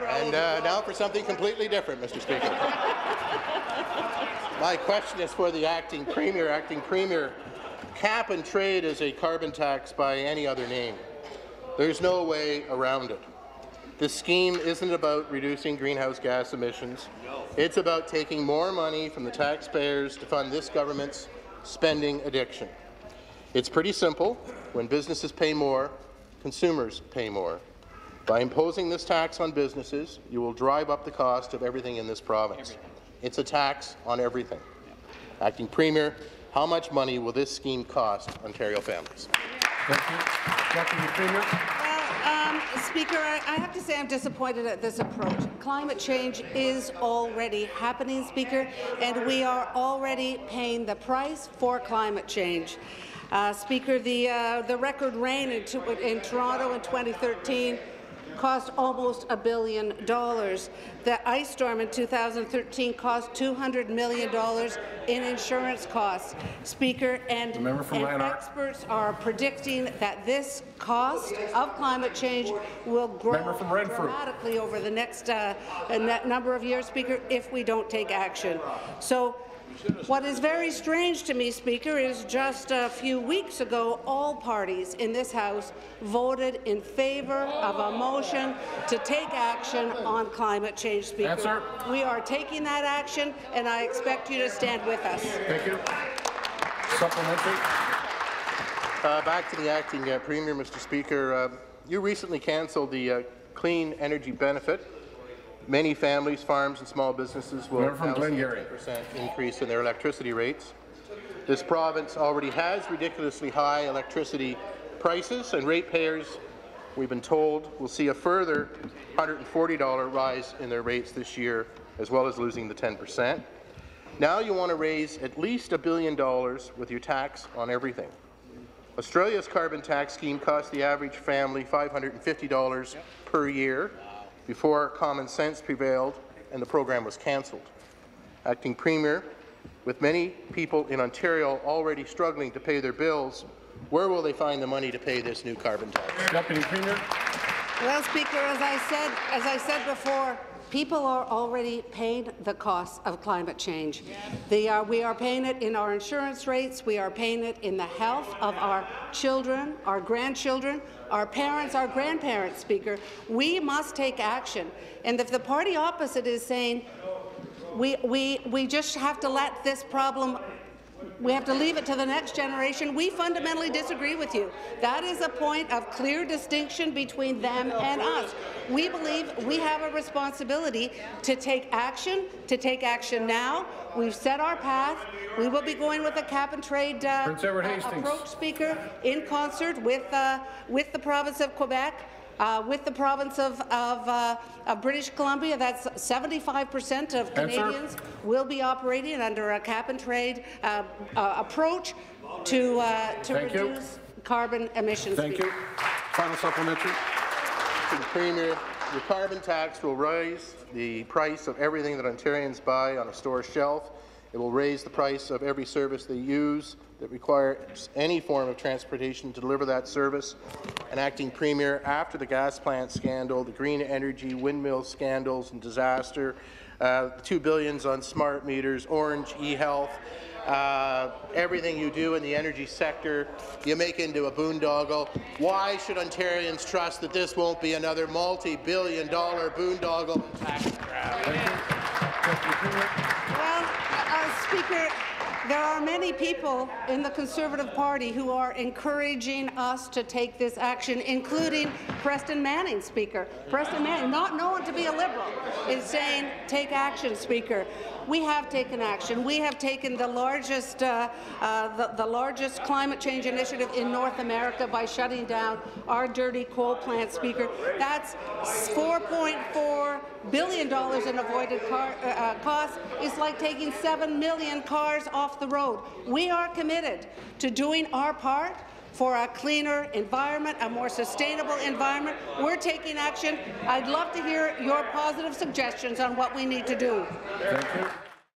And now for something completely different, Mr. Speaker. My question is for the Acting Premier. Acting Premier, cap and trade is a carbon tax by any other name. There's no way around it. This scheme isn't about reducing greenhouse gas emissions. It's about taking more money from the taxpayers to fund this government's spending addiction. It's pretty simple. When businesses pay more, consumers pay more. By imposing this tax on businesses, you will drive up the cost of everything in this province. It's a tax on everything. Acting Premier, how much money will this scheme cost Ontario families? Thank you. Deputy Premier. Speaker, I have to say I'm disappointed at this approach. Climate change is already happening, Speaker, and we are already paying the price for climate change. Speaker, the record rain in Toronto in 2013 cost almost $1 billion. The ice storm in 2013 cost $200 million in insurance costs. Speaker, and experts are predicting that this cost of climate change will grow dramatically over the next number of years, Speaker, if we don't take action. So, what is very strange to me, Speaker, is just a few weeks ago, all parties in this House voted in favour of a motion to take action on climate change, Speaker. Answer. We are taking that action, and I expect you to stand with us. Thank you. Supplementary. Back to the Acting Premier, Mr. Speaker. You recently cancelled the Clean Energy Benefit. Many families, farms and small businesses will now see a 10% increase in their electricity rates. This province already has ridiculously high electricity prices, and ratepayers, we've been told, will see a further $140 rise in their rates this year, as well as losing the 10%. Now you want to raise at least $1 billion with your tax on everything. Australia's carbon tax scheme cost the average family $550 per year before common sense prevailed and the program was cancelled. Acting Premier, with many people in Ontario already struggling to pay their bills, where will they find the money to pay this new carbon tax? Deputy Premier. Well, Speaker, as I said before, people are already paying the costs of climate change. We are paying it in our insurance rates. We are paying it in the health of our children, our grandchildren, our parents, our grandparents, Speaker. We must take action. And if the party opposite is saying we just have to let this problem, we have to leave it to the next generation, we fundamentally disagree with you. That is a point of clear distinction between them and us. We believe we have a responsibility to take action now. We've set our path. We will be going with a cap and trade approach, Speaker, in concert with the province of Quebec. With the province of British Columbia, that's 75% of Canadians will be operating under a cap and trade approach to reduce carbon emissions. Thank you. Final supplementary. To the Premier, the carbon tax will raise the price of everything that Ontarians buy on a store shelf. It will raise the price of every service they use that requires any form of transportation to deliver that service. And Acting Premier, after the gas plant scandal, the green energy, windmill scandals and disaster, $2 billion on smart meters, Orange, e-health, everything you do in the energy sector, you make into a boondoggle. Why should Ontarians trust that this won't be another multi-billion-dollar boondoggle tax grab? Well, Speaker, there are many people in the Conservative Party who are encouraging us to take this action, including Preston Manning, Speaker. Preston Manning, not known to be a Liberal, is saying, take action, Speaker. We have taken action. We have taken the largest climate change initiative in North America by shutting down our dirty coal plant, Speaker. That's $4.4 billion in avoided costs. It's like taking 7 million cars off the road. We are committed to doing our part for a cleaner environment, a more sustainable environment. We're taking action. I'd love to hear your positive suggestions on what we need to do. Thank you.